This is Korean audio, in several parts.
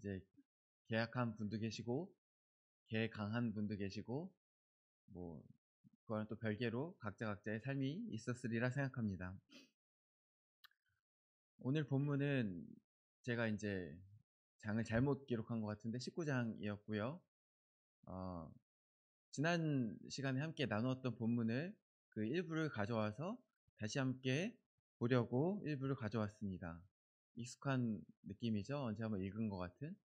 이제 계약한 분도 계시고 계획 강한 분도 계시고 뭐 그거는 또 별개로 각자의 삶이 있었으리라 생각합니다. 오늘 본문은 제가 이제 장을 잘못 기록한 것 같은데 19장이었고요. 지난 시간에 함께 나누었던 본문을 그 일부를 가져와서 다시 함께 보려고 일부를 가져왔습니다. 익숙한 느낌이죠. 언제 한번 읽은 것 같은.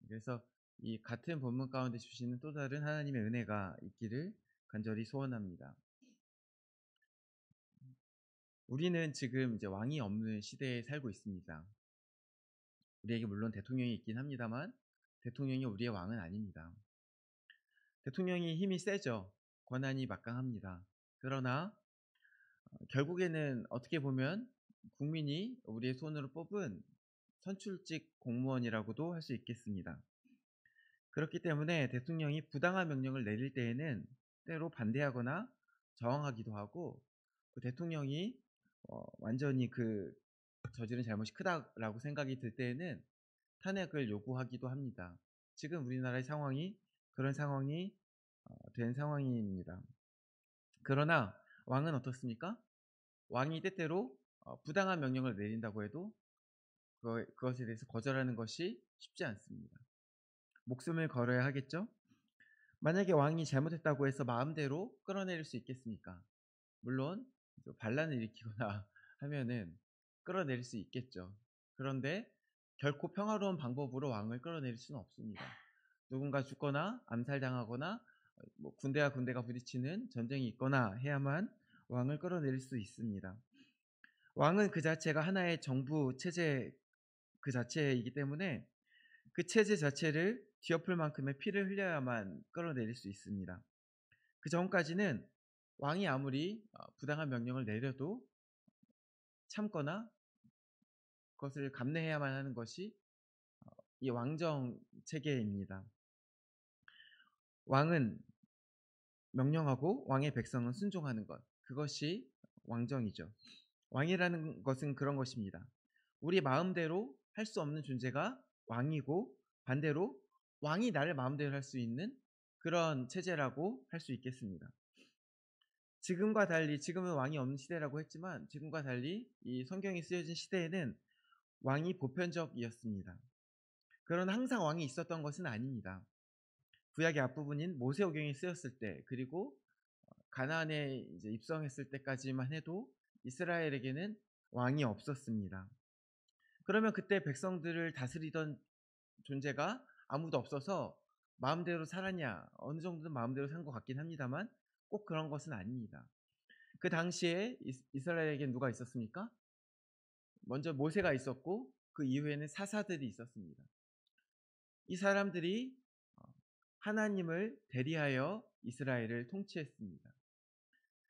그래서 이 같은 본문 가운데 주시는 또 다른 하나님의 은혜가 있기를 간절히 소원합니다. 우리는 지금 이제 왕이 없는 시대에 살고 있습니다. 우리에게 물론 대통령이 있긴 합니다만 대통령이 우리의 왕은 아닙니다. 대통령이 힘이 세죠. 권한이 막강합니다. 그러나 결국에는 어떻게 보면 국민이 우리의 손으로 뽑은 선출직 공무원이라고도 할 수 있겠습니다. 그렇기 때문에 대통령이 부당한 명령을 내릴 때에는 때로 반대하거나 저항하기도 하고, 그 대통령이 완전히 그 저지른 잘못이 크다라고 생각이 들 때에는 탄핵을 요구하기도 합니다. 지금 우리나라의 상황이 그런 상황이 된 상황입니다. 그러나 왕은 어떻습니까? 왕이 때때로 부당한 명령을 내린다고 해도 그것에 대해서 거절하는 것이 쉽지 않습니다. 목숨을 걸어야 하겠죠? 만약에 왕이 잘못했다고 해서 마음대로 끌어내릴 수 있겠습니까? 물론 반란을 일으키거나 하면은 끌어내릴 수 있겠죠. 그런데 결코 평화로운 방법으로 왕을 끌어내릴 수는 없습니다. 누군가 죽거나 암살당하거나 뭐 군대가 부딪히는 전쟁이 있거나 해야만 왕을 끌어내릴 수 있습니다. 왕은 그 자체가 하나의 정부 체제 그 자체이기 때문에 그 체제 자체를 뒤엎을 만큼의 피를 흘려야만 끌어내릴 수 있습니다. 그 전까지는 왕이 아무리 부당한 명령을 내려도 참거나 그것을 감내해야만 하는 것이 이 왕정 체계입니다. 왕은 명령하고 왕의 백성은 순종하는 것, 그것이 왕정이죠. 왕이라는 것은 그런 것입니다. 우리 마음대로 할 수 없는 존재가 왕이고, 반대로 왕이 나를 마음대로 할 수 있는 그런 체제라고 할 수 있겠습니다. 지금과 달리, 지금은 왕이 없는 시대라고 했지만 지금과 달리 이 성경이 쓰여진 시대에는 왕이 보편적이었습니다. 그러나 항상 왕이 있었던 것은 아닙니다. 구약의 앞부분인 모세오경이 쓰였을 때, 그리고 가나안에 이제 입성했을 때까지만 해도 이스라엘에게는 왕이 없었습니다. 그러면 그때 백성들을 다스리던 존재가 아무도 없어서 마음대로 살았냐? 어느 정도는 마음대로 산 것 같긴 합니다만 꼭 그런 것은 아닙니다. 그 당시에 이스라엘에겐 누가 있었습니까? 먼저 모세가 있었고 그 이후에는 사사들이 있었습니다. 이 사람들이 하나님을 대리하여 이스라엘을 통치했습니다.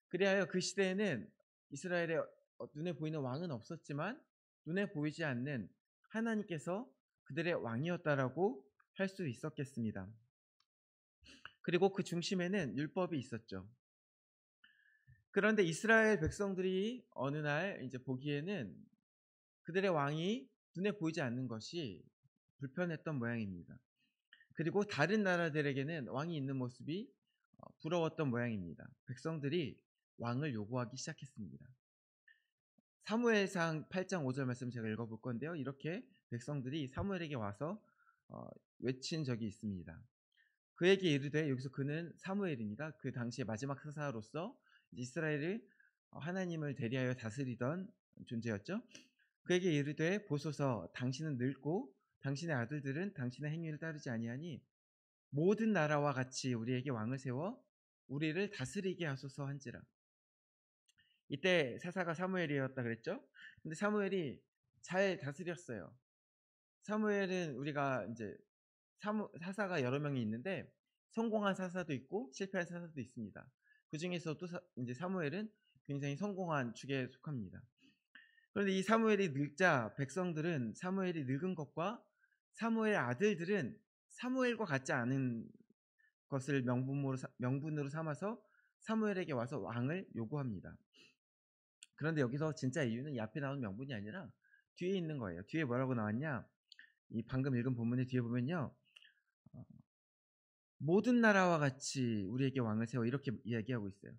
그리하여 그 시대에는 이스라엘에 눈에 보이는 왕은 없었지만 눈에 보이지 않는 하나님께서 그들의 왕이었다라고 할 수 있었겠습니다. 그리고 그 중심에는 율법이 있었죠. 그런데 이스라엘 백성들이 어느 날 이제 보기에는 그들의 왕이 눈에 보이지 않는 것이 불편했던 모양입니다. 그리고 다른 나라들에게는 왕이 있는 모습이 부러웠던 모양입니다. 백성들이 왕을 요구하기 시작했습니다. 사무엘상 8장 5절 말씀 제가 읽어볼 건데요. 이렇게 백성들이 사무엘에게 와서 외친 적이 있습니다. 그에게 이르되, 여기서 그는 사무엘입니다. 그 당시의 마지막 사사로서 이스라엘을 하나님을 대리하여 다스리던 존재였죠. 그에게 이르되, 보소서, 당신은 늙고 당신의 아들들은 당신의 행위를 따르지 아니하니 모든 나라와 같이 우리에게 왕을 세워 우리를 다스리게 하소서 한지라. 이때 사사가 사무엘이었다 그랬죠. 근데 사무엘이 잘 다스렸어요. 사무엘은 우리가 이제 사사가 여러 명이 있는데 성공한 사사도 있고 실패한 사사도 있습니다. 그 중에서도 이제 사무엘은 굉장히 성공한 축에 속합니다. 그런데 이 사무엘이 늙자 백성들은 사무엘이 늙은 것과 사무엘의 아들들은 사무엘과 같지 않은 것을 명분으로 삼아서 사무엘에게 와서 왕을 요구합니다. 그런데 여기서 진짜 이유는 이 앞에 나온 명분이 아니라 뒤에 있는 거예요. 뒤에 뭐라고 나왔냐? 이 방금 읽은 본문의 뒤에 보면요. 어 모든 나라와 같이 우리에게 왕을 세워 이렇게 이야기하고 있어요.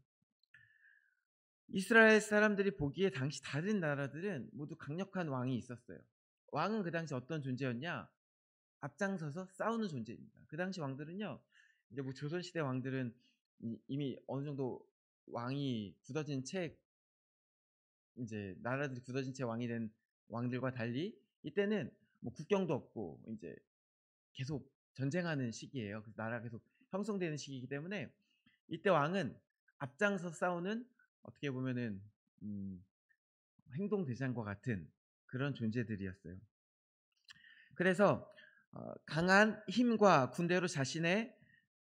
이스라엘 사람들이 보기에 당시 다른 나라들은 모두 강력한 왕이 있었어요. 왕은 그 당시 어떤 존재였냐? 앞장서서 싸우는 존재입니다. 그 당시 왕들은요. 이제 뭐 조선 시대 왕들은 이미 어느 정도 왕이 굳어진 채 이제 나라들이 굳어진 채 왕이 된 왕들과 달리 이때는 뭐 국경도 없고 이제 계속 전쟁하는 시기예요. 그래서 나라가 계속 형성되는 시기이기 때문에 이때 왕은 앞장서 싸우는 어떻게 보면은 음 행동 대장과 같은 그런 존재들이었어요. 그래서 강한 힘과 군대로 자신의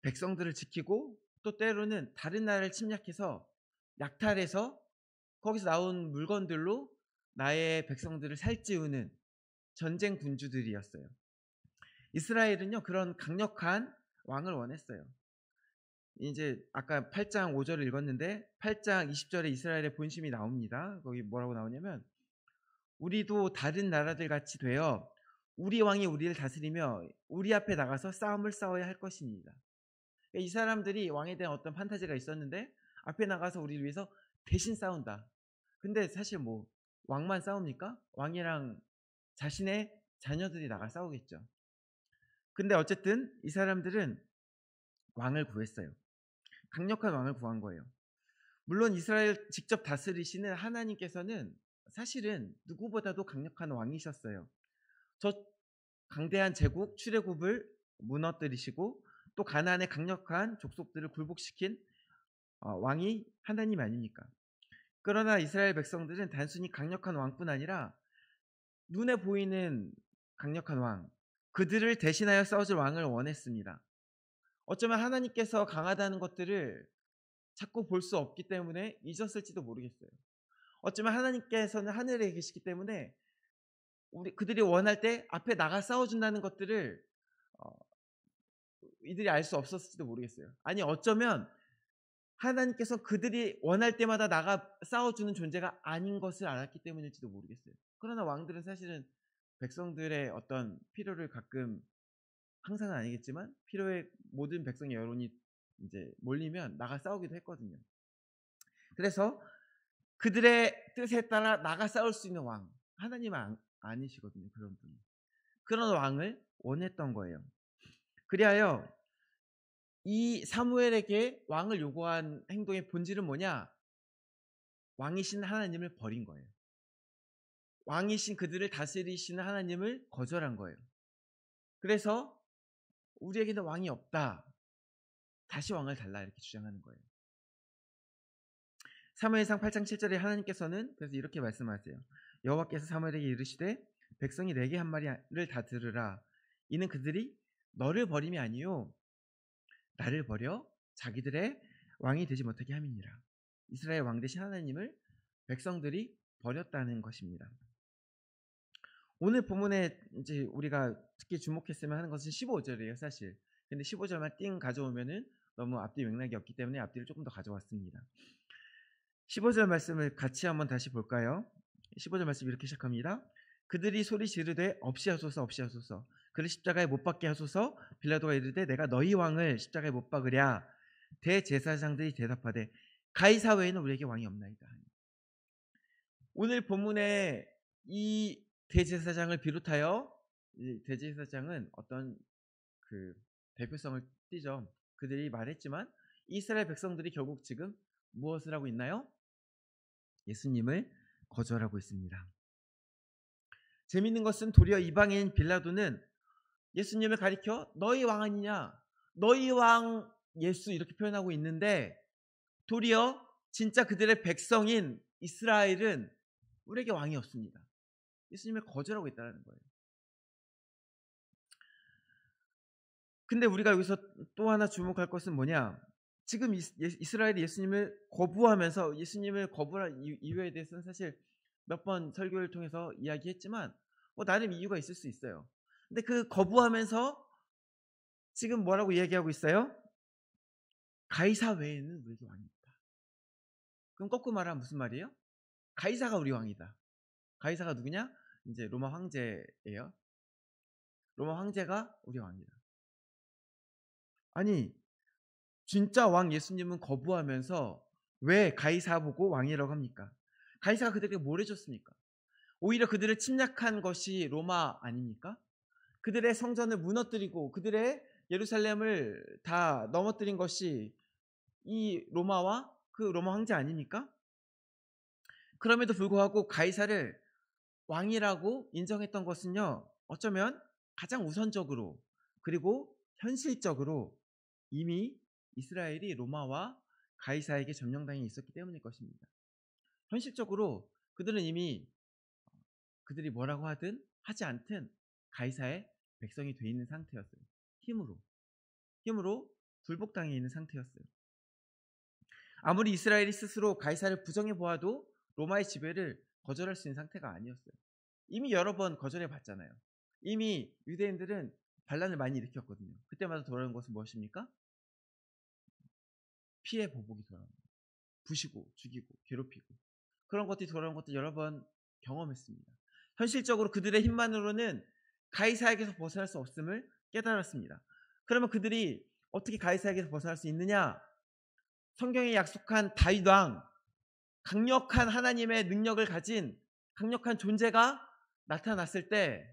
백성들을 지키고 또 때로는 다른 나라를 침략해서 약탈해서 거기서 나온 물건들로 나의 백성들을 살찌우는 전쟁 군주들이었어요. 이스라엘은요 그런 강력한 왕을 원했어요. 이제 아까 8장 5절을 읽었는데 8장 20절에 이스라엘의 본심이 나옵니다. 거기 뭐라고 나오냐면 우리도 다른 나라들 같이 되어 우리 왕이 우리를 다스리며 우리 앞에 나가서 싸움을 싸워야 할 것입니다. 이 사람들이 왕에 대한 어떤 판타지가 있었는데 앞에 나가서 우리를 위해서 대신 싸운다. 근데 사실 뭐 왕만 싸웁니까? 왕이랑 자신의 자녀들이 나가 싸우겠죠. 근데 어쨌든 이 사람들은 왕을 구했어요. 강력한 왕을 구한 거예요. 물론 이스라엘 직접 다스리시는 하나님께서는 사실은 누구보다도 강력한 왕이셨어요. 저 강대한 제국 출애굽을 무너뜨리시고 또 가나안의 강력한 족속들을 굴복시킨 왕이 하나님 아닙니까? 그러나 이스라엘 백성들은 단순히 강력한 왕뿐 아니라 눈에 보이는 강력한 왕, 그들을 대신하여 싸워줄 왕을 원했습니다. 어쩌면 하나님께서 강하다는 것들을 자꾸 볼 수 없기 때문에 잊었을지도 모르겠어요. 어쩌면 하나님께서는 하늘에 계시기 때문에 그들이 원할 때 앞에 나가 싸워준다는 것들을 어, 이들이 알 수 없었을지도 모르겠어요. 아니 어쩌면 하나님께서 그들이 원할 때마다 나가 싸워주는 존재가 아닌 것을 알았기 때문일지도 모르겠어요. 그러나 왕들은 사실은 백성들의 어떤 필요를 가끔 항상은 아니겠지만 필요에 모든 백성의 여론이 이제 몰리면 나가 싸우기도 했거든요. 그래서 그들의 뜻에 따라 나가 싸울 수 있는 왕, 하나님은 아니시거든요. 그런 분이. 그런 왕을 원했던 거예요. 그리하여 이 사무엘에게 왕을 요구한 행동의 본질은 뭐냐? 왕이신 하나님을 버린 거예요. 왕이신 그들을 다스리시는 하나님을 거절한 거예요. 그래서 우리에게는 왕이 없다. 다시 왕을 달라 이렇게 주장하는 거예요. 사무엘상 8장 7절에 하나님께서는 그래서 이렇게 말씀하세요. 여호와께서 사무엘에게 이르시되 백성이 내게 한 말을 다 들으라. 이는 그들이 너를 버림이 아니요 나를 버려 자기들의 왕이 되지 못하게 함이니라. 이스라엘 왕 대신 하나님을 백성들이 버렸다는 것입니다. 오늘 본문에 이제 우리가 특히 주목했으면 하는 것은 15절이에요, 사실. 근데 15절만 띵 가져오면은 너무 앞뒤 맥락이 없기 때문에 앞뒤를 조금 더 가져왔습니다. 15절 말씀을 같이 한번 다시 볼까요? 15절 말씀 이렇게 시작합니다. 그들이 소리 지르되 없이 하소서 없이 하소서 그를 십자가에 못 박게 하소서. 빌라도가 이르되 내가 너희 왕을 십자가에 못 박으랴. 대제사장들이 대답하되 가이사 외에는 우리에게 왕이 없나이다. 오늘 본문에 이 대제사장을 비롯하여 이 대제사장은 어떤 그 대표성을 띠죠. 그들이 말했지만 이스라엘 백성들이 결국 지금 무엇을 하고 있나요? 예수님을 거절하고 있습니다. 재밌는 것은 도리어 이방인 빌라도는 예수님을 가리켜 너희 왕 아니냐, 너희 왕 예수 이렇게 표현하고 있는데 도리어 진짜 그들의 백성인 이스라엘은 우리에게 왕이 없습니다. 예수님을 거절하고 있다는 거예요. 근데 우리가 여기서 또 하나 주목할 것은 뭐냐? 지금 이스라엘이 예수님을 거부하면서 예수님을 거부한 이유에 대해서는 사실 몇 번 설교를 통해서 이야기했지만 나름 이유가 있을 수 있어요. 근데 그 거부하면서 지금 뭐라고 이야기하고 있어요? 가이사 외에는 우리에게 왕이 없다. 그럼 거꾸로 말하면 무슨 말이에요? 가이사가 우리 왕이다. 가이사가 누구냐? 이제 로마 황제예요. 로마 황제가 우리 왕이다. 아니 진짜 왕 예수님은 거부하면서 왜 가이사 보고 왕이라고 합니까? 가이사가 그들에게 뭘 해줬습니까? 오히려 그들을 침략한 것이 로마 아닙니까? 그들의 성전을 무너뜨리고 그들의 예루살렘을 다 넘어뜨린 것이 이 로마와 그 로마 황제 아닙니까? 그럼에도 불구하고 가이사를 왕이라고 인정했던 것은요, 어쩌면 가장 우선적으로 그리고 현실적으로 이미 이스라엘이 로마와 가이사에게 점령당해 있었기 때문일 것입니다. 현실적으로 그들은 이미 그들이 뭐라고 하든 하지 않든 가이사의 백성이 돼 있는 상태였어요. 힘으로 굴복당해 있는 상태였어요. 아무리 이스라엘이 스스로 가이사를 부정해 보아도 로마의 지배를 거절할 수 있는 상태가 아니었어요. 이미 여러 번 거절해 봤잖아요. 이미 유대인들은 반란을 많이 일으켰거든요. 그때마다 돌아오는 것은 무엇입니까? 피해 보복이 돌아옵니다. 부시고 죽이고 괴롭히고 그런 것들이 돌아오는 것도 여러 번 경험했습니다. 현실적으로 그들의 힘만으로는 가이사에게서 벗어날 수 없음을 깨달았습니다. 그러면 그들이 어떻게 가이사에게서 벗어날 수 있느냐? 성경에 약속한 다윗 왕, 강력한 하나님의 능력을 가진 강력한 존재가 나타났을 때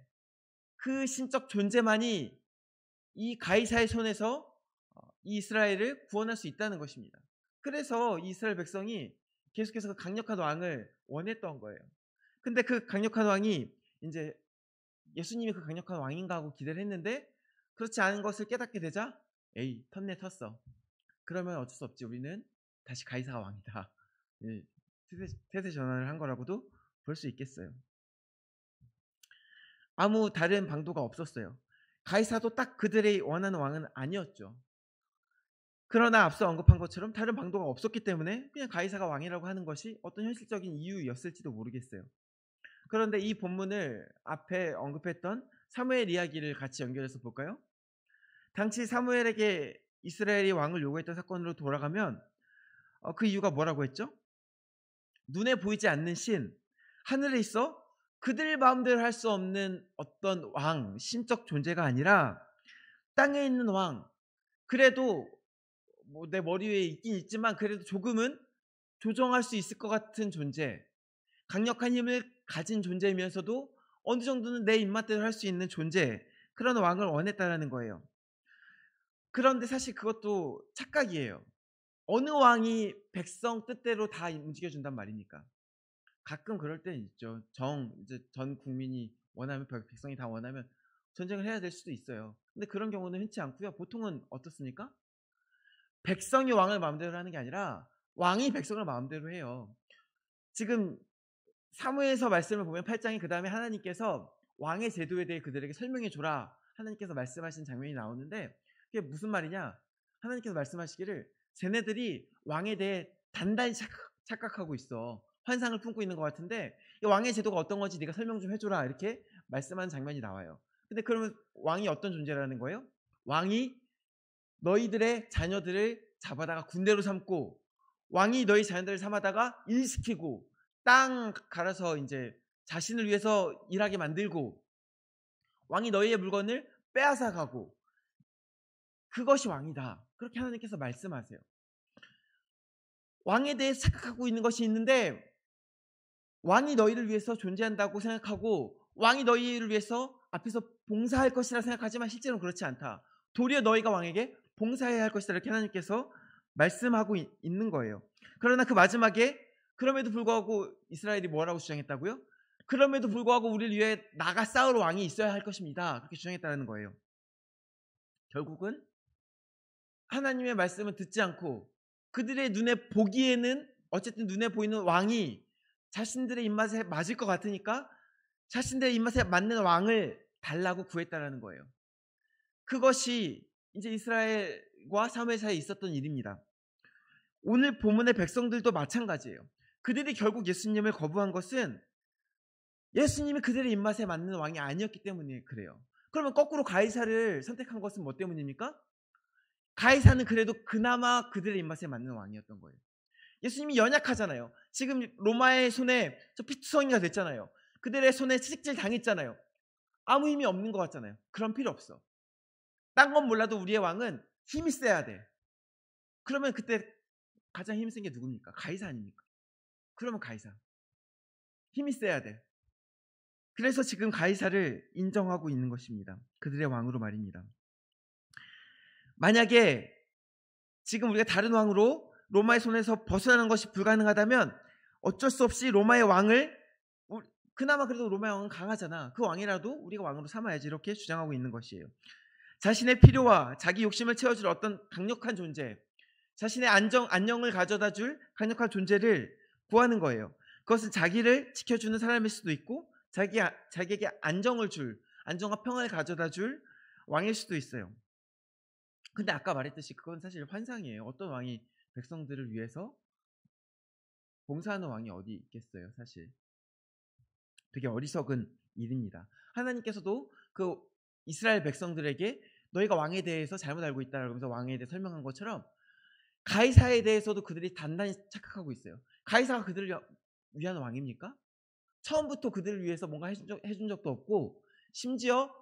그 신적 존재만이 이 가이사의 손에서 이 이스라엘을 구원할 수 있다는 것입니다. 그래서 이스라엘 백성이 계속해서 그 강력한 왕을 원했던 거예요. 근데 그 강력한 왕이 이제 예수님이 그 강력한 왕인가 하고 기대를 했는데 그렇지 않은 것을 깨닫게 되자 에이 텄네 텄어. 그러면 어쩔 수 없지. 우리는 다시 가이사가 왕이다. 태세 전환을 한 거라고도 볼 수 있겠어요. 아무 다른 방도가 없었어요. 가이사도 딱 그들이 원하는 왕은 아니었죠. 그러나 앞서 언급한 것처럼 다른 방도가 없었기 때문에 그냥 가이사가 왕이라고 하는 것이 어떤 현실적인 이유였을지도 모르겠어요. 그런데 이 본문을 앞에 언급했던 사무엘 이야기를 같이 연결해서 볼까요? 당시 사무엘에게 이스라엘이 왕을 요구했던 사건으로 돌아가면 그 이유가 뭐라고 했죠? 눈에 보이지 않는 신, 하늘에 있어 그들 마음대로 할 수 없는 어떤 왕, 신적 존재가 아니라 땅에 있는 왕, 그래도 뭐 내 머리 위에 있긴 있지만 그래도 조금은 조정할 수 있을 것 같은 존재, 강력한 힘을 가진 존재이면서도 어느 정도는 내 입맛대로 할 수 있는 존재, 그런 왕을 원했다라는 거예요. 그런데 사실 그것도 착각이에요. 어느 왕이 백성 뜻대로 다 움직여준단 말입니까? 가끔 그럴 때는 있죠. 이제 전 국민이 원하면 백성이 다 원하면 전쟁을 해야 될 수도 있어요. 근데 그런 경우는 흔치 않고요. 보통은 어떻습니까? 백성이 왕을 마음대로 하는 게 아니라 왕이 백성을 마음대로 해요. 지금 사무엘서 말씀을 보면 8장에 그 다음에 하나님께서 왕의 제도에 대해 그들에게 설명해 줘라 하나님께서 말씀하신 장면이 나오는데 그게 무슨 말이냐? 하나님께서 말씀하시기를 쟤네들이 왕에 대해 단단히 착각하고 있어. 환상을 품고 있는 것 같은데 이 왕의 제도가 어떤 건지 네가 설명 좀 해줘라 이렇게 말씀하는 장면이 나와요. 근데 그러면 왕이 어떤 존재라는 거예요? 왕이 너희들의 자녀들을 잡아다가 군대로 삼고 왕이 너희 자녀들을 삼아다가 일시키고 땅 갈아서 이제 자신을 위해서 일하게 만들고 왕이 너희의 물건을 빼앗아 가고 그것이 왕이다. 그렇게 하나님께서 말씀하세요. 왕에 대해 착각하고 있는 것이 있는데 왕이 너희를 위해서 존재한다고 생각하고 왕이 너희를 위해서 앞에서 봉사할 것이라 생각하지만 실제로는 그렇지 않다. 도리어 너희가 왕에게 봉사해야 할 것이다. 이렇게 하나님께서 말씀하고 있는 거예요. 그러나 그 마지막에 그럼에도 불구하고 이스라엘이 뭐라고 주장했다고요? 그럼에도 불구하고 우리를 위해 나가 싸울 왕이 있어야 할 것입니다. 그렇게 주장했다는 거예요. 결국은 하나님의 말씀을 듣지 않고 그들의 눈에 보기에는 어쨌든 눈에 보이는 왕이 자신들의 입맛에 맞을 것 같으니까 자신들의 입맛에 맞는 왕을 달라고 구했다라는 거예요. 그것이 이제 이스라엘과 사무엘 사이에 있었던 일입니다. 오늘 본문의 백성들도 마찬가지예요. 그들이 결국 예수님을 거부한 것은 예수님이 그들의 입맛에 맞는 왕이 아니었기 때문에 그래요. 그러면 거꾸로 가이사를 선택한 것은 뭐 때문입니까? 가이사는 그래도 그나마 그들의 입맛에 맞는 왕이었던 거예요. 예수님이 연약하잖아요. 지금 로마의 손에 저 피투성이가 됐잖아요. 그들의 손에 채찍질 당했잖아요. 아무 힘이 없는 것 같잖아요. 그런 필요 없어. 딴 건 몰라도 우리의 왕은 힘이 세야 돼. 그러면 그때 가장 힘이 센 게 누굽니까? 가이사 아닙니까? 그러면 가이사. 힘이 세야 돼. 그래서 지금 가이사를 인정하고 있는 것입니다. 그들의 왕으로 말입니다. 만약에 지금 우리가 다른 왕으로 로마의 손에서 벗어나는 것이 불가능하다면 어쩔 수 없이 로마의 왕을, 그나마 그래도 로마의 왕은 강하잖아. 그 왕이라도 우리가 왕으로 삼아야지, 이렇게 주장하고 있는 것이에요. 자신의 필요와 자기 욕심을 채워줄 어떤 강력한 존재, 자신의 안녕을 가져다 줄 강력한 존재를 구하는 거예요. 그것은 자기를 지켜주는 사람일 수도 있고 자기에게 안정과 평안을 가져다 줄 왕일 수도 있어요. 근데 아까 말했듯이 그건 사실 환상이에요. 어떤 왕이 백성들을 위해서 봉사하는 왕이 어디 있겠어요, 사실. 되게 어리석은 일입니다. 하나님께서도 그 이스라엘 백성들에게 너희가 왕에 대해서 잘못 알고 있다 그러면서 왕에 대해 설명한 것처럼 가이사에 대해서도 그들이 단단히 착각하고 있어요. 가이사가 그들을 위한 왕입니까? 처음부터 그들을 위해서 뭔가 해준 적도 없고, 심지어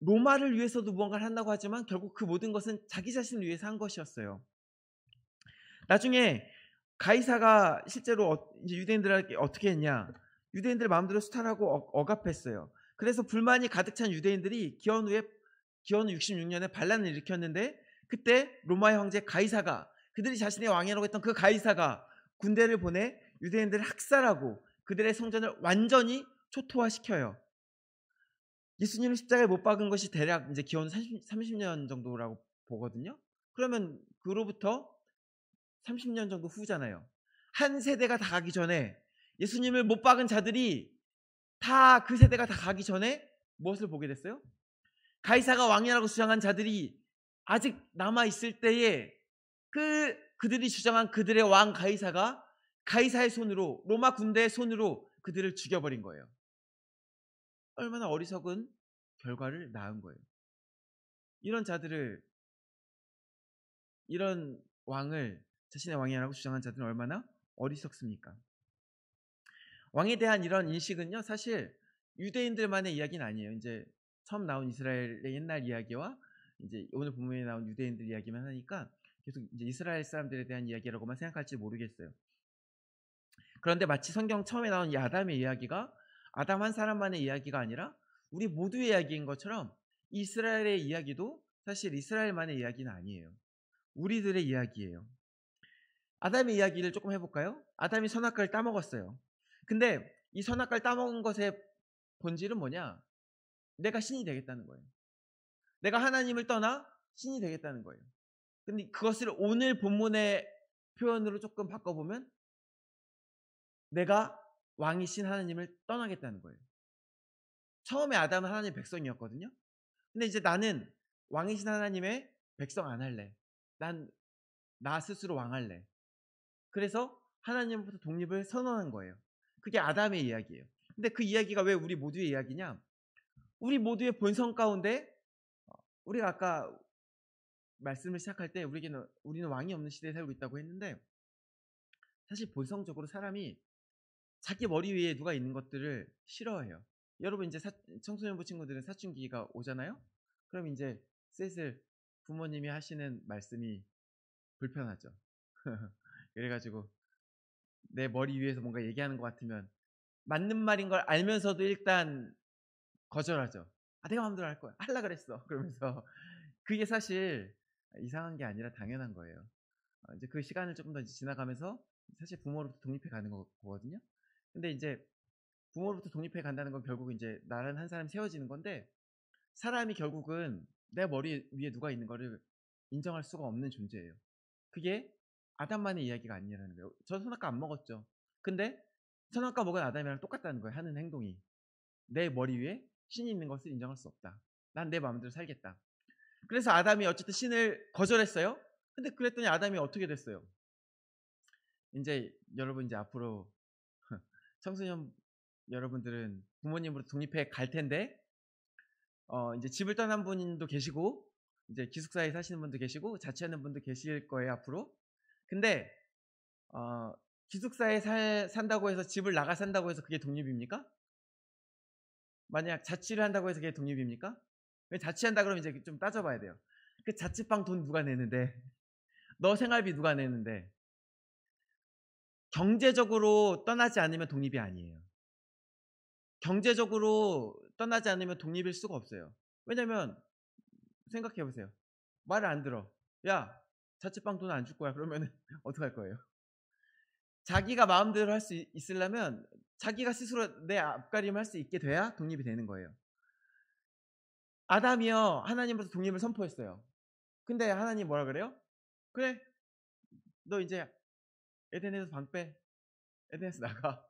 로마를 위해서도 무언가를 한다고 하지만 결국 그 모든 것은 자기 자신을 위해서 한 것이었어요. 나중에 가이사가 실제로 이제 유대인들에게 어떻게 했냐? 유대인들 마음대로 수탈하고 억압했어요. 그래서 불만이 가득 찬 유대인들이 기원 후 66년에 반란을 일으켰는데, 그때 로마의 황제 가이사가, 그들이 자신의 왕이라고 했던 그 가이사가 군대를 보내 유대인들을 학살하고 그들의 성전을 완전히 초토화시켜요. 예수님을 십자가에 못 박은 것이 대략 이제 기원 30년 정도라고 보거든요. 그러면 그로부터 30년 정도 후잖아요. 한 세대가 다 가기 전에, 예수님을 못 박은 자들이 다 그 세대가 다 가기 전에 무엇을 보게 됐어요? 가이사가 왕이라고 주장한 자들이 아직 남아있을 때에 그들이 주장한 그들의 왕 가이사가 가이사의 손으로, 로마 군대의 손으로 그들을 죽여버린 거예요. 얼마나 어리석은 결과를 낳은 거예요. 이런 왕을 자신의 왕이라고 주장한 자들은 얼마나 어리석습니까? 왕에 대한 이런 인식은요, 사실 유대인들만의 이야기는 아니에요. 이제 처음 나온 이스라엘의 옛날 이야기와 이제 오늘 본문에 나온 유대인들 이야기만 하니까 계속 이제 이스라엘 사람들에 대한 이야기라고만 생각할지 모르겠어요. 그런데 마치 성경 처음에 나온 이 아담의 이야기가 아담 한 사람만의 이야기가 아니라 우리 모두의 이야기인 것처럼 이스라엘의 이야기도 사실 이스라엘만의 이야기는 아니에요. 우리들의 이야기예요. 아담의 이야기를 조금 해볼까요? 아담이 선악과를 따먹었어요. 근데 이 선악과를 따먹은 것의 본질은 뭐냐? 내가 신이 되겠다는 거예요. 내가 하나님을 떠나 신이 되겠다는 거예요. 근데 그것을 오늘 본문의 표현으로 조금 바꿔보면 내가 왕이신 하나님을 떠나겠다는 거예요. 처음에 아담은 하나님의 백성이었거든요. 근데 이제 나는 왕이신 하나님의 백성 안 할래. 나 스스로 왕할래. 그래서 하나님으로부터 독립을 선언한 거예요. 그게 아담의 이야기예요. 근데 그 이야기가 왜 우리 모두의 이야기냐? 우리 모두의 본성 가운데, 우리가 아까 말씀을 시작할 때 우리는 왕이 없는 시대에 살고 있다고 했는데, 사실 본성적으로 사람이 자기 머리 위에 누가 있는 것들을 싫어해요. 여러분 이제 청소년부 친구들은 사춘기가 오잖아요. 그럼 이제 슬슬 부모님이 하시는 말씀이 불편하죠. 그래가지고 내 머리 위에서 뭔가 얘기하는 것 같으면 맞는 말인 걸 알면서도 일단 거절하죠. 내가 마음대로 할 거야. 할라 그랬어. 그러면서 그게 사실 이상한 게 아니라 당연한 거예요. 이제 그 시간을 조금 더 지나가면서 사실 부모로부터 독립해 가는 거거든요. 근데 이제 부모로부터 독립해 간다는 건 결국 이제 나라는 한 사람이 세워지는 건데, 사람이 결국은 내 머리 위에 누가 있는 거를 인정할 수가 없는 존재예요. 그게 아담만의 이야기가 아니라는 거예요. 저 선악과 안 먹었죠. 근데 선악과 먹은 아담이랑 똑같다는 거예요. 하는 행동이. 내 머리 위에 신이 있는 것을 인정할 수 없다. 난 내 마음대로 살겠다. 그래서 아담이 어쨌든 신을 거절했어요. 근데 그랬더니 아담이 어떻게 됐어요? 이제 여러분 이제 앞으로 청소년 여러분들은 부모님으로 독립해 갈 텐데, 이제 집을 떠난 분도 계시고 이제 기숙사에 사시는 분도 계시고 자취하는 분도 계실 거예요 앞으로. 근데 기숙사에 산다고 해서 집을 나가 산다고 해서 그게 독립입니까? 만약 자취를 한다고 해서 그게 독립입니까? 자취한다 그러면 이제 좀 따져봐야 돼요. 그 자취방 돈 누가 내는데? 너 생활비 누가 내는데? 경제적으로 떠나지 않으면 독립이 아니에요. 경제적으로 떠나지 않으면 독립일 수가 없어요. 왜냐면 생각해 보세요. 말을 안 들어. 야, 자취방 돈 안 줄 거야. 그러면 어떡할 거예요? 자기가 마음대로 할 수 있으려면 자기가 스스로 내 앞가림을 할 수 있게 돼야 독립이 되는 거예요. 아담이요, 하나님으로부터 독립을 선포했어요. 근데 하나님 뭐라 그래요? 그래, 너 이제 에덴에서 방 빼. 에덴에서 나가.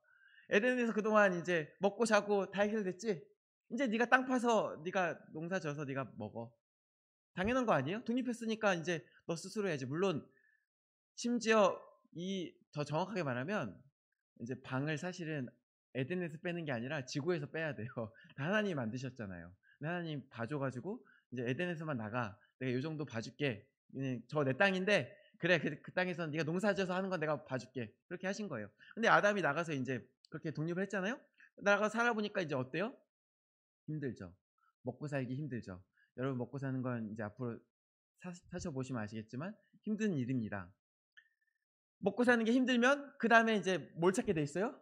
에덴에서 그동안 이제 먹고 자고 다 해결됐지? 이제 네가 땅 파서 네가 농사 져서 네가 먹어. 당연한 거 아니에요? 독립했으니까 이제 너 스스로 해야지. 물론 심지어 이 더 정확하게 말하면 이제 방을 사실은 에덴에서 빼는 게 아니라 지구에서 빼야 돼요. 다 하나님이 만드셨잖아요. 근데 하나님 봐줘가지고 이제 에덴에서만 나가. 내가 이 정도 봐줄게. 저 내 땅인데 그래 그 땅에서 네가 농사지어서 하는 건 내가 봐줄게. 그렇게 하신 거예요. 근데 아담이 나가서 이제 그렇게 독립을 했잖아요. 나가 살아보니까 이제 어때요? 힘들죠. 먹고 살기 힘들죠. 여러분 먹고 사는 건 이제 앞으로 사셔보시면 아시겠지만 힘든 일입니다. 먹고 사는 게 힘들면 그 다음에 이제 뭘 찾게 돼 있어요?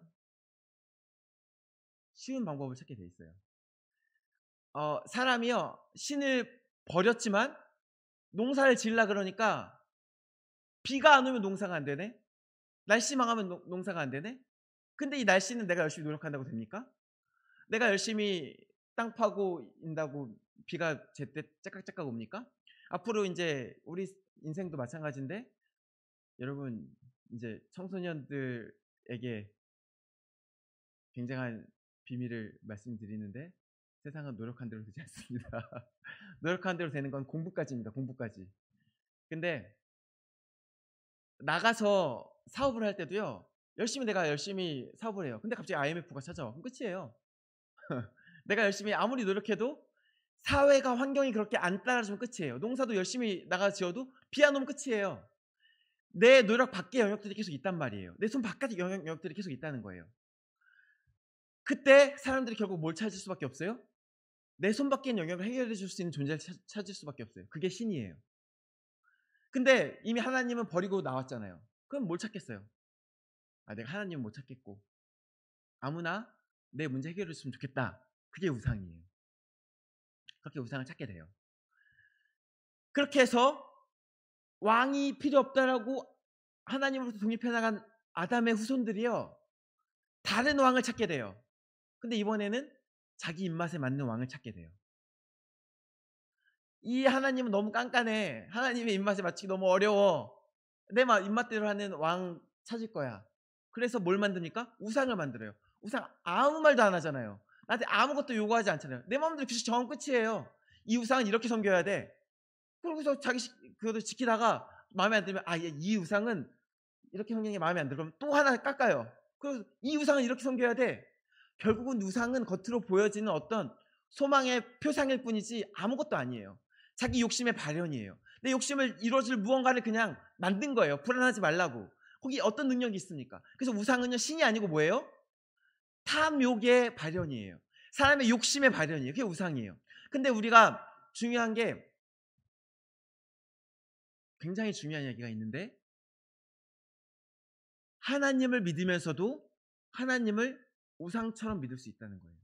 쉬운 방법을 찾게 돼 있어요. 사람이요, 신을 버렸지만 농사를 지으려 그러니까 비가 안 오면 농사가 안 되네? 날씨 망하면 농사가 안 되네? 근데 이 날씨는 내가 열심히 노력한다고 됩니까? 내가 열심히 땅 파고 인다고 비가 제때 째깍째깍 옵니까? 앞으로 이제 우리 인생도 마찬가지인데, 여러분 이제 청소년들에게 굉장한 비밀을 말씀드리는데, 세상은 노력한 대로 되지 않습니다. 노력한 대로 되는 건 공부까지입니다. 공부까지. 근데 나가서 사업을 할 때도요, 내가 열심히 사업을 해요. 근데 갑자기 IMF가 찾아와. 그럼 끝이에요. 내가 열심히 아무리 노력해도 사회가 환경이 그렇게 안 따라주면 끝이에요. 농사도 열심히 나가 지어도 비 안 오면 끝이에요. 내 노력 밖의 영역들이 계속 있단 말이에요. 내 손 바깥의 영역들이 계속 있다는 거예요. 그때 사람들이 결국 뭘 찾을 수밖에 없어요? 내 손 밖의 영역을 해결해 줄 수 있는 존재를 찾을 수밖에 없어요. 그게 신이에요. 근데 이미 하나님은 버리고 나왔잖아요. 그럼 뭘 찾겠어요? 내가 하나님은 못 찾겠고 아무나 내 문제 해결해 줬으면 좋겠다. 그게 우상이에요. 그렇게 우상을 찾게 돼요. 그렇게 해서 왕이 필요 없다라고 하나님으로부터 독립해 나간 아담의 후손들이요, 다른 왕을 찾게 돼요. 근데 이번에는 자기 입맛에 맞는 왕을 찾게 돼요. 이 하나님은 너무 깐깐해. 하나님의 입맛에 맞추기 너무 어려워. 내 입맛대로 하는 왕 찾을 거야. 그래서 뭘 만듭니까? 우상을 만들어요. 우상 아무 말도 안 하잖아요. 나한테 아무것도 요구하지 않잖아요. 내 마음대로 규칙 정하면 끝이에요. 이 우상은 이렇게 섬겨야 돼. 그러고서 자기 그것도 지키다가 마음에 안 들면 이 우상은 이렇게 섬기는 게 마음에 안 들어. 그럼 또 하나 깎아요. 그래서 이 우상은 이렇게 섬겨야 돼. 결국은 우상은 겉으로 보여지는 어떤 소망의 표상일 뿐이지 아무것도 아니에요. 자기 욕심의 발현이에요. 내 욕심을 이루어질 무언가를 그냥 만든 거예요. 불안하지 말라고. 거기 어떤 능력이 있습니까? 그래서 우상은요, 신이 아니고 뭐예요? 탐욕의 발현이에요. 사람의 욕심의 발현이에요. 그게 우상이에요. 근데 우리가 중요한 게, 굉장히 중요한 얘기가 있는데, 하나님을 믿으면서도 하나님을 우상처럼 믿을 수 있다는 거예요.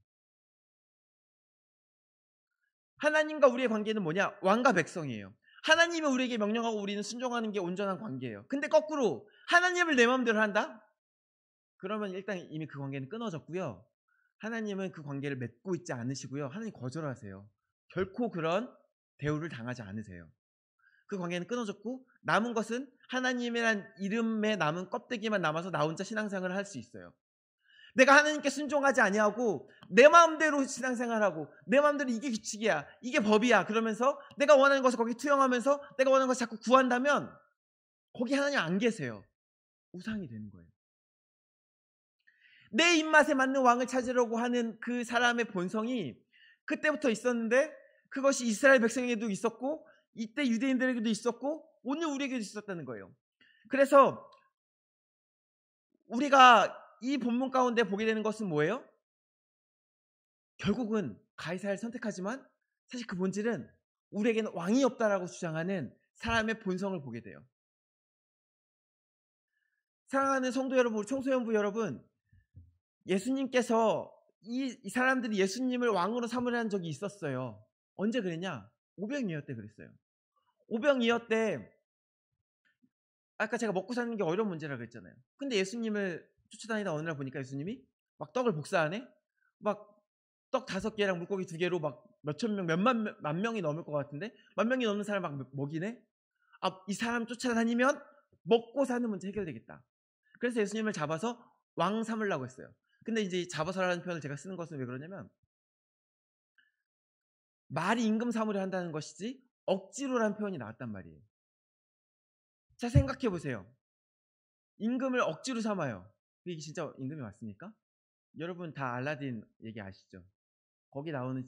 하나님과 우리의 관계는 뭐냐? 왕과 백성이에요. 하나님이 우리에게 명령하고 우리는 순종하는 게 온전한 관계예요. 근데 거꾸로 하나님을 내 마음대로 한다? 그러면 일단 이미 그 관계는 끊어졌고요. 하나님은 그 관계를 맺고 있지 않으시고요. 하나님 거절하세요. 결코 그런 대우를 당하지 않으세요. 그 관계는 끊어졌고 남은 것은 하나님이란 이름에 남은 껍데기만 남아서 나 혼자 신앙생활을 할 수 있어요. 내가 하나님께 순종하지 아니하고 내 마음대로 신앙생활하고 내 마음대로 이게 규칙이야, 이게 법이야 그러면서 내가 원하는 것을 거기 투영하면서 내가 원하는 것을 자꾸 구한다면 거기 하나님 안 계세요. 우상이 되는 거예요. 내 입맛에 맞는 왕을 찾으려고 하는 그 사람의 본성이 그때부터 있었는데, 그것이 이스라엘 백성에게도 있었고 이때 유대인들에게도 있었고 오늘 우리에게도 있었다는 거예요. 그래서 우리가 이 본문 가운데 보게 되는 것은 뭐예요? 결국은 가이사를 선택하지만 사실 그 본질은 우리에게는 왕이 없다라고 주장하는 사람의 본성을 보게 돼요. 사랑하는 성도 여러분, 우리 청소년부 여러분, 예수님께서 이 사람들이 예수님을 왕으로 삼으라는 적이 있었어요. 언제 그랬냐? 오병이어 때 그랬어요. 오병이어 때 아까 제가 먹고 사는 게 어려운 문제라 그랬잖아요. 근데 예수님을 쫓아다니다 어느 날 보니까 예수님이 막 떡을 복사하네? 막 떡 5개랑 물고기 2개로 막 몇천 명, 만 명이 넘을 것 같은데? 만 명이 넘는 사람 막 먹이네? 아, 이 사람 쫓아다니면 먹고 사는 문제 해결되겠다. 그래서 예수님을 잡아서 왕 삼으려고 했어요. 근데 이제 잡아서라는 표현을 제가 쓰는 것은 왜 그러냐면 말이 임금 삼으려 한다는 것이지 억지로라는 표현이 나왔단 말이에요. 자, 생각해 보세요. 임금을 억지로 삼아요. 이게 진짜 임금이 맞습니까? 여러분 다 알라딘 얘기 아시죠? 거기 나오는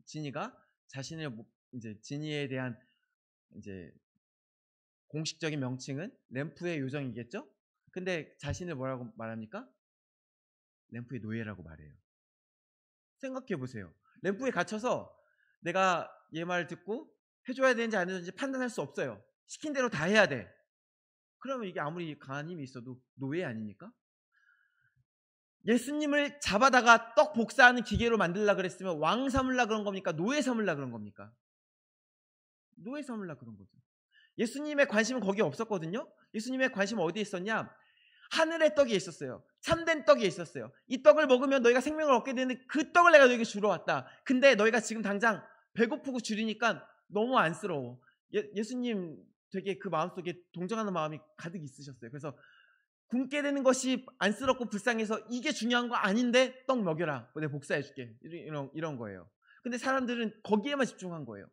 지니가 자신의 이제 지니에 대한 이제 공식적인 명칭은 램프의 요정이겠죠? 근데 자신을 뭐라고 말합니까? 램프의 노예라고 말해요. 생각해 보세요. 램프에 갇혀서 내가 얘 말을 듣고 해줘야 되는지 안 해줘야 되는지 판단할 수 없어요. 시킨 대로 다 해야 돼. 그러면 이게 아무리 강한 힘이 있어도 노예 아닙니까? 예수님을 잡아다가 떡 복사하는 기계로 만들려고 그랬으면 왕 삼으려고 그런 겁니까? 노예 삼으려고 그런 겁니까? 노예 삼으려고 그런 거죠. 예수님의 관심은 거기에 없었거든요. 예수님의 관심은 어디에 있었냐? 하늘의 떡이 있었어요. 참된 떡이 있었어요. 이 떡을 먹으면 너희가 생명을 얻게 되는데 그 떡을 내가 너희에게 주러 왔다. 근데 너희가 지금 당장 배고프고 줄이니까 너무 안쓰러워. 예수님 되게 그 마음속에 동정하는 마음이 가득 있으셨어요. 그래서 굶게 되는 것이 안쓰럽고 불쌍해서 이게 중요한 거 아닌데 떡 먹여라. 내가 복사해줄게. 이런 거예요. 근데 사람들은 거기에만 집중한 거예요.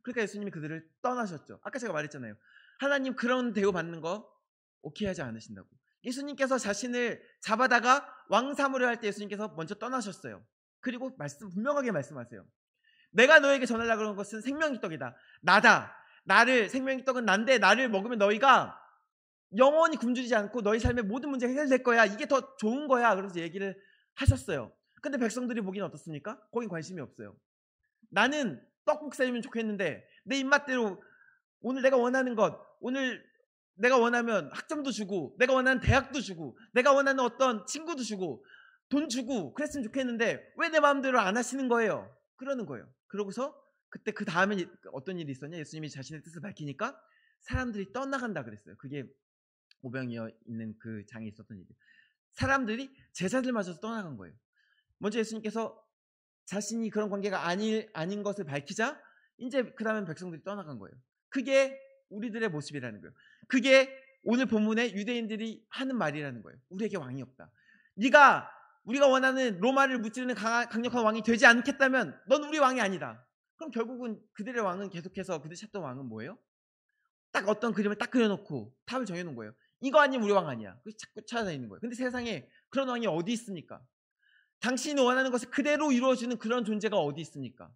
그러니까 예수님이 그들을 떠나셨죠. 아까 제가 말했잖아요. 하나님 그런 대우 받는 거 오케이 하지 않으신다고. 예수님께서 자신을 잡아다가 왕 삼으려 할 때 예수님께서 먼저 떠나셨어요. 그리고 분명하게 말씀하세요. 내가 너에게 전하려고 하는 것은 생명의 떡이다. 나다. 나를 생명의 떡은 난데 나를 먹으면 너희가 영원히 굶주리지 않고 너희 삶의 모든 문제가 해결될 거야. 이게 더 좋은 거야. 그래서 얘기를 하셨어요. 근데 백성들이 보기는 어떻습니까? 거긴 관심이 없어요. 나는 떡국사이면 좋겠는데 내 입맛대로 오늘 내가 원하는 것, 오늘 내가 원하면 학점도 주고 내가 원하는 대학도 주고 내가 원하는 어떤 친구도 주고 돈 주고 그랬으면 좋겠는데 왜 내 마음대로 안 하시는 거예요? 그러는 거예요. 그러고서 그때 그 다음에 어떤 일이 있었냐? 예수님이 자신의 뜻을 밝히니까 사람들이 떠나간다 그랬어요. 그게 오병이어 있는 그 장에 있었던 일이에요. 사람들이 제자들마저도 떠나간 거예요. 먼저 예수님께서 자신이 그런 관계가 아닌 것을 밝히자 이제 그 다음엔 백성들이 떠나간 거예요. 그게 우리들의 모습이라는 거예요. 그게 오늘 본문에 유대인들이 하는 말이라는 거예요. 우리에게 왕이 없다. 네가 우리가 원하는 로마를 무찌르는 강력한 왕이 되지 않겠다면 넌 우리 왕이 아니다. 그럼 결국은 그들의 왕은 계속해서 그들이 찾던 왕은 뭐예요? 딱 어떤 그림을 딱 그려놓고 탑을 정해놓은 거예요. 이거 아니면 우리 왕 아니야. 그래서 자꾸 찾아다니는 거예요. 근데 세상에 그런 왕이 어디 있습니까? 당신이 원하는 것을 그대로 이루어주는 그런 존재가 어디 있습니까?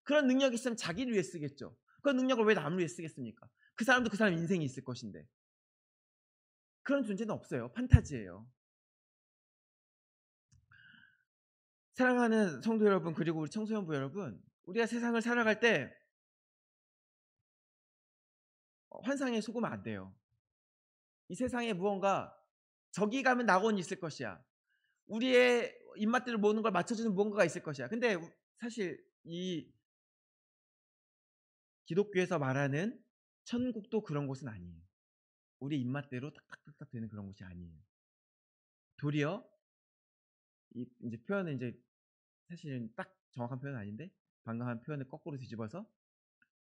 그런 능력이 있으면 자기를 위해 쓰겠죠. 그런 능력을 왜 남을 위해 쓰겠습니까? 그 사람도 그 사람 인생이 있을 것인데. 그런 존재는 없어요. 판타지예요. 사랑하는 성도 여러분, 그리고 우리 청소년부 여러분, 우리가 세상을 살아갈 때 환상에 속으면 안 돼요. 이 세상에 무언가 저기 가면 낙원이 있을 것이야. 우리의 입맛대로 모든 걸 맞춰주는 무언가가 있을 것이야. 근데 사실 이 기독교에서 말하는 천국도 그런 곳은 아니에요. 우리 입맛대로 탁탁탁탁 되는 그런 곳이 아니에요. 도리어 이제 표현은 이제 사실은 딱 정확한 표현은 아닌데 방금 한 표현을 거꾸로 뒤집어서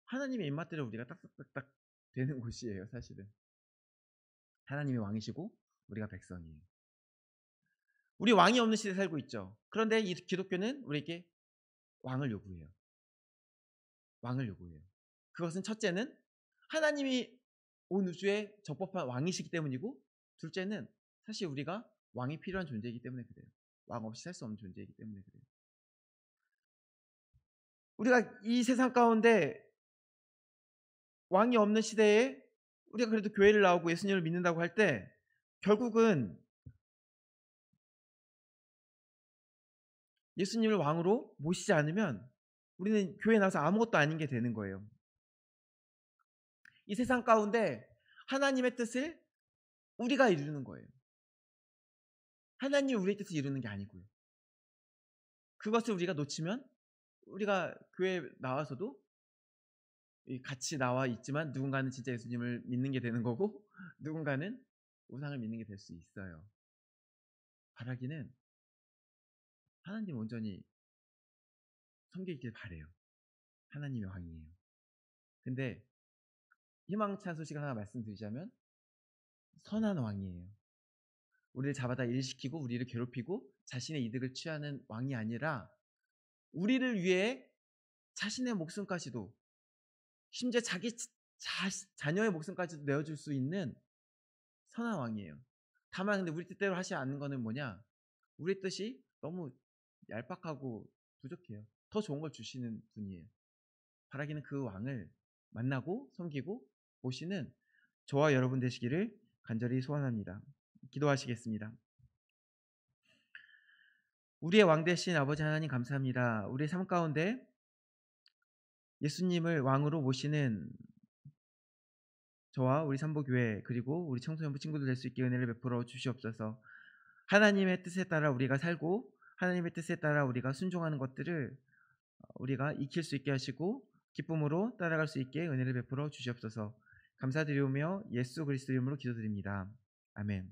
하나님의 입맛대로 우리가 딱딱딱딱 되는 곳이에요. 사실은 하나님이 왕이시고 우리가 백성이에요. 우리 왕이 없는 시대에 살고 있죠. 그런데 이 기독교는 우리에게 왕을 요구해요. 왕을 요구해요. 그것은 첫째는 하나님이 온 우주의 적법한 왕이시기 때문이고, 둘째는 사실 우리가 왕이 필요한 존재이기 때문에 그래요. 왕 없이 살 수 없는 존재이기 때문에 그래요. 우리가 이 세상 가운데 왕이 없는 시대에 우리가 그래도 교회를 나오고 예수님을 믿는다고 할 때 결국은 예수님을 왕으로 모시지 않으면 우리는 교회에 나와서 아무것도 아닌 게 되는 거예요. 이 세상 가운데 하나님의 뜻을 우리가 이루는 거예요. 하나님이 우리의 뜻을 이루는 게 아니고요. 그것을 우리가 놓치면 우리가 교회에 나와서도 같이 나와 있지만 누군가는 진짜 예수님을 믿는 게 되는 거고 누군가는 우상을 믿는 게 될 수 있어요. 바라기는 하나님 온전히 섬기길 바래요. 하나님의 왕이에요. 근데 희망찬 소식을 하나 말씀드리자면 선한 왕이에요. 우리를 잡아다 일시키고 우리를 괴롭히고 자신의 이득을 취하는 왕이 아니라 우리를 위해 자신의 목숨까지도 심지어 자기 자녀의 목숨까지도 내어줄 수 있는 선한 왕이에요. 다만 근데 우리 뜻대로 하지 않는 거는 뭐냐? 우리 뜻이 너무 얄팍하고 부족해요. 더 좋은 걸 주시는 분이에요. 바라기는 그 왕을 만나고 섬기고 모시는 저와 여러분 되시기를 간절히 소원합니다. 기도하시겠습니다. 우리의 왕 되신 아버지 하나님 감사합니다. 우리의 삶 가운데 예수님을 왕으로 모시는 저와 우리 삼보교회 그리고 우리 청소년부 친구들 될 수 있게 은혜를 베풀어 주시옵소서. 하나님의 뜻에 따라 우리가 살고 하나님의 뜻에 따라 우리가 순종하는 것들을 우리가 익힐 수 있게 하시고 기쁨으로 따라갈 수 있게 은혜를 베풀어 주시옵소서. 감사드리오며 예수 그리스도 이름으로 기도드립니다. 아멘.